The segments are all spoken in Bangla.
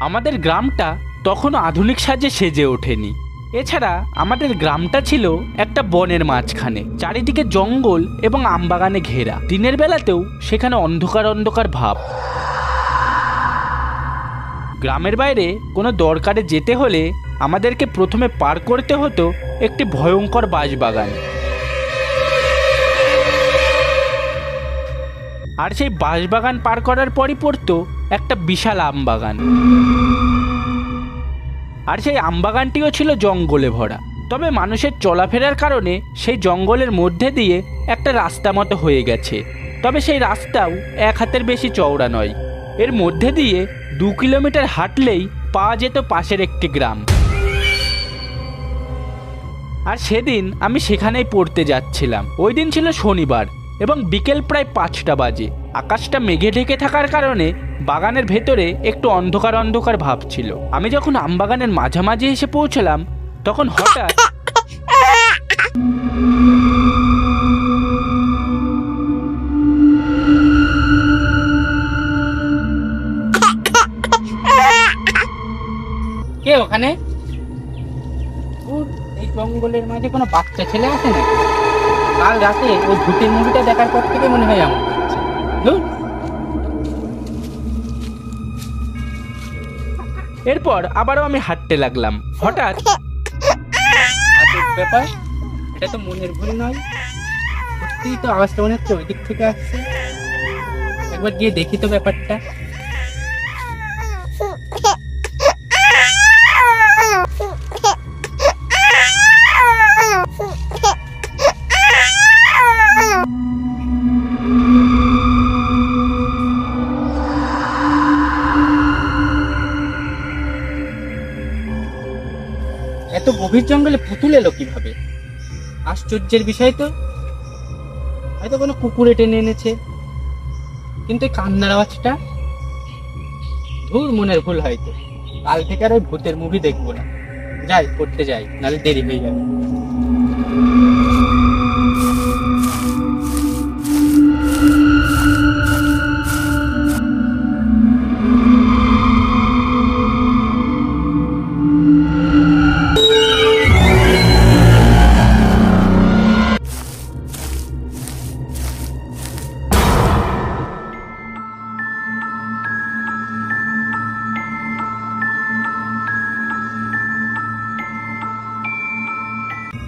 আমাদের গ্রামটা তখনও আধুনিক সাজে সেজে ওঠেনি। এছাড়া আমাদের গ্রামটা ছিল একটা বনের মাঝখানে, চারিদিকে জঙ্গল এবং আমবাগানে ঘেরা। দিনের বেলাতেও সেখানে অন্ধকার অন্ধকার ভাব। গ্রামের বাইরে কোনো দরকারে যেতে হলে আমাদেরকে প্রথমে পার করতে হতো একটি ভয়ঙ্কর বাঁশবাগান। আর সেই বাঁশবাগান পার করার পরই পড়তো একটা বিশাল আমবাগান। আর সেই আমবাগানটিও ছিল জঙ্গলে ভরা। তবে মানুষের চলাফেরার কারণে সেই জঙ্গলের মধ্যে দিয়ে একটা রাস্তা মতো হয়ে গেছে। তবে সেই রাস্তাও 1 হাতের বেশি চওড়া নয়। এর মধ্যে দিয়ে 2 কিলোমিটার হাঁটলেই পাওয়া যেত পাশের একটি গ্রাম। আর সেদিন আমি সেখানেই পড়তে যাচ্ছিলাম। ওই দিন ছিল শনিবার এবং বিকেল প্রায় 5টা বাজে। আকাশটা মেঘে ঢেকে থাকার কারণে বাগানের ভেতরে একটু অন্ধকার অন্ধকার ভাব ছিল। আমি যখন আমবাগানের মাঝামাঝি এসে পৌঁছলাম তখন হঠাৎ কে ওখানে? এই জঙ্গলের মাঝে কোনো বাচ্চা ছেলে আছে না? কাল রাতে ওই ভূতের মুভিটা দেখার পর থেকে মনে হয় আমার। এরপর আবারও আমি হাঁটতে লাগলাম। হঠাৎ ব্যাপার, এটা তো মনের ভুল নয়, সত্যিই তো আওয়াজটা মনে হচ্ছে ওই দিক থেকে আসছে। একবার গিয়ে দেখি তো ব্যাপারটা। এত গভীর জঙ্গলে পুতুল এলো কিভাবে? আশ্চর্যের বিষয় তো। হয়তো কোনো কুকুরে টেনে এনেছে। কিন্তু এই কান্নার আওয়াজটা, ধুর, মনের ভুল হয়তো। কাল থেকে আর ওই ভূতের মুভি দেখবো না। যাই, পড়তে যাই, নাহলে দেরি হয়ে যাবে।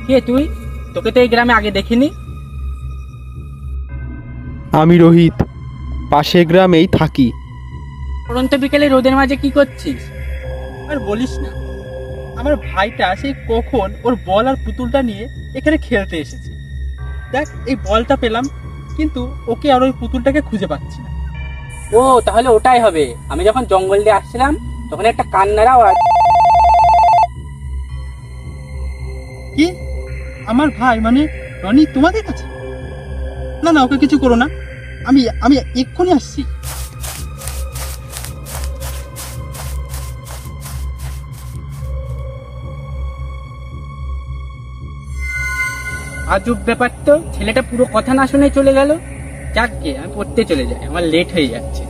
কে তুই? তোকে তো এই গ্রামে আগে দেখিনি। আমি রোহিত, পাশের গ্রামেই থাকি। পরন্ত বিকেলে রোদের মাঝে কি করছিস? আর বলিস না, আমার ভাইটা সেই কখন ওর বল আর পুতুলটা নিয়ে এখানে খেলতে এসেছে। দেখ, এই বলটা পেলাম, কিন্তু ওকে আর ওই পুতুলটাকে খুঁজে পাচ্ছি না। ও, তাহলে ওটাই হবে। আমি যখন জঙ্গল দিয়ে আসছিলাম তখন একটা কান্নার আওয়াজ। কি? আমার ভাই মানে রনি তোমাদের কাছে? না না, ওকে কিছু করো না, আমি আমি এক্ষুনি আসছি। আজব ব্যাপার তো, ছেলেটা পুরো কথা না শুনে চলে গেল। যাক গে, আমি পড়তে চলে যাই, আমার লেট হয়ে যাচ্ছে।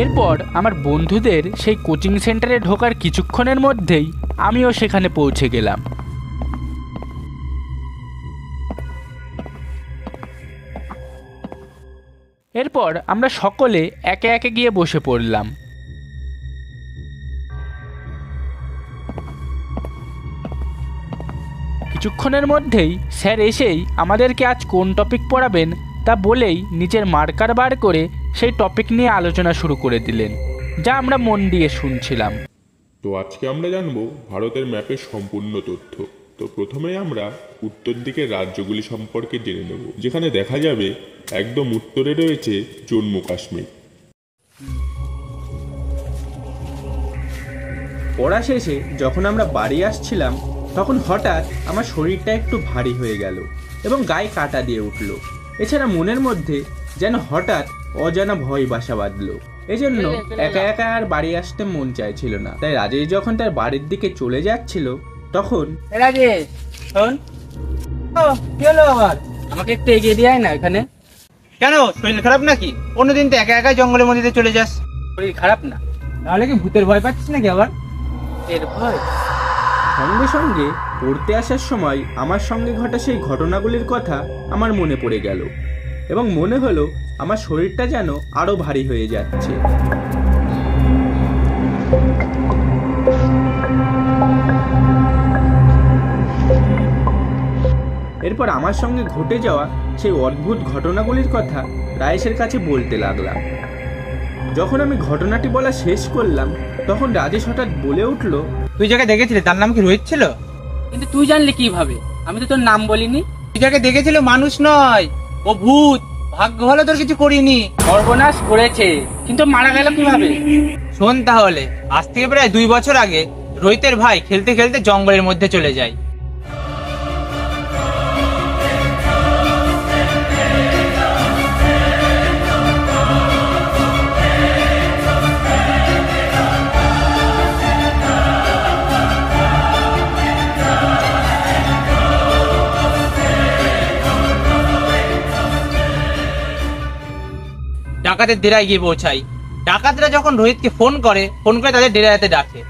এরপর আমার বন্ধুদের সেই কোচিং সেন্টারে ঢোকার কিছুক্ষণের মধ্যেই আমিও সেখানে পৌঁছে গেলাম। এরপর আমরা সকলে একে একে গিয়ে বসে পড়লাম। কিছুক্ষণের মধ্যেই স্যার এসেই আমাদেরকে আজ কোন টপিক পড়াবেন তা বলেই নিজের মার্কার বার করে সেই টপিক নিয়ে আলোচনা শুরু করে দিলেন, যা আমরা মন দিয়ে শুনছিলাম। তো আজকে আমরা জানবো ভারতের ম্যাপের সম্পূর্ণ তথ্য। তো প্রথমেই আমরা উত্তর দিকের রাজ্যগুলি সম্পর্কে জেনে নেব, যেখানে দেখা যাবে একদম উত্তরে রয়েছে জম্মু কাশ্মীর। পড়া শেষে যখন আমরা বাড়ি আসছিলাম তখন হঠাৎ আমার শরীরটা একটু ভারী হয়ে গেল এবং গায়ে কাঁটা দিয়ে উঠল। এছাড়া মনের মধ্যে যেন হঠাৎ অজানা ভয় বাসা বাঁধলো। এজন্য একা একা আর বাড়ি আসতে মন চাইছিল না। তাই রাজেশ যখন তার বাড়ির দিকে চলে যাচ্ছিল তখন রাজেশ, শোন। ও, কি হলো আবার? আমাকে একটু এগিয়ে দিয়ে আয় না এখানে। কেন, শরীর খারাপ নাকি? অন্যদিন তো একা একা জঙ্গলের মধ্যে দিয়ে চলে যাস। শরীর খারাপ না। তাহলে কি ভূতের ভয় পাচ্ছিস নাকি আবার? এর ভয়? সঙ্গে সঙ্গে পড়তে আসার সময় আমার সঙ্গে ঘটা সেই ঘটনাগুলির কথা আমার মনে পড়ে গেল এবং মনে হলো আমার শরীরটা যেন আরো ভারী হয়ে যাচ্ছে। এরপর আমার সঙ্গে ঘটে যাওয়া সেই অদ্ভুত ঘটনাগুলির কথা রায়েশের কাছে বলতে লাগলাম। যখন আমি ঘটনাটি বলা শেষ করলাম তখন রাজেশ হঠাৎ বলে উঠল, তুই যাকে দেখেছিলি তার নাম কি রোহিত ছিল? কিন্তু তুই জানলি কিভাবে? আমি তো তোর নাম বলিনি। তুই যাকে দেখেছিল মানুষ নয়, ও ভূত। ভাগ্য ভালো তোর কিছু করিনি। সর্বনাশ করেছে, কিন্তু মারা গেল কিভাবে? শোন তাহলে, আজ থেকে প্রায় 2 বছর আগে রোহিতের ভাই খেলতে খেলতে জঙ্গলের মধ্যে চলে যায়। ডাকাতের ডেরায় গিয়ে পৌঁছাই। ডাকাতরা যখন রোহিতকে ফোন করে তাদের ডেরাতে ডাকে।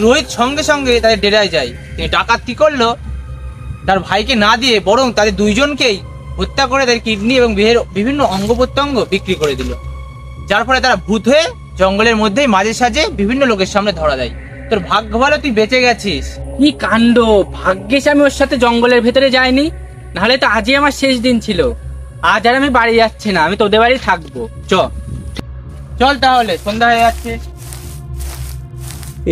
রোহিত সঙ্গে সঙ্গে তাদের ডেরায় যায়। ডাকাত কি করলো, তার ভাইকে না দিয়ে বরং তাদের দুইজনকেই হত্যা করে তাদের কিডনি এবং দেহের বিভিন্ন অঙ্গ প্রত্যঙ্গ বিক্রি করে দিল। যার ফলে তারা ভূত হয়ে জঙ্গলের মধ্যেই মাঝে সাঝে বিভিন্ন লোকের সামনে ধরা দেয়। তোর ভাগ্য ভালো তুই বেঁচে গেছিস। কি কাণ্ড! ভাগ্যিস আমি ওর সাথে জঙ্গলের ভেতরে যাইনি, নাহলে তো আজই আমার শেষ দিন ছিল। আজ আর আমি বাড়ি যাচ্ছি না, আমি তোদের বাড়ি থাকবো। চল তাহলে, সন্ধ্যা হয়ে যাচ্ছে।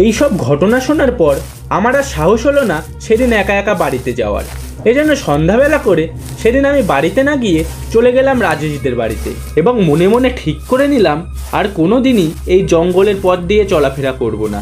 এইসব ঘটনা শোনার পর আমার আর সাহস হলো না সেদিন একা একা বাড়িতে যাওয়ার। এজন্য সন্ধ্যাবেলা করে সেদিন আমি বাড়িতে না গিয়ে চলে গেলাম রাজেশদের বাড়িতে এবং মনে মনে ঠিক করে নিলাম আর কোনোদিনই এই জঙ্গলের পথ দিয়ে চলাফেরা করব না।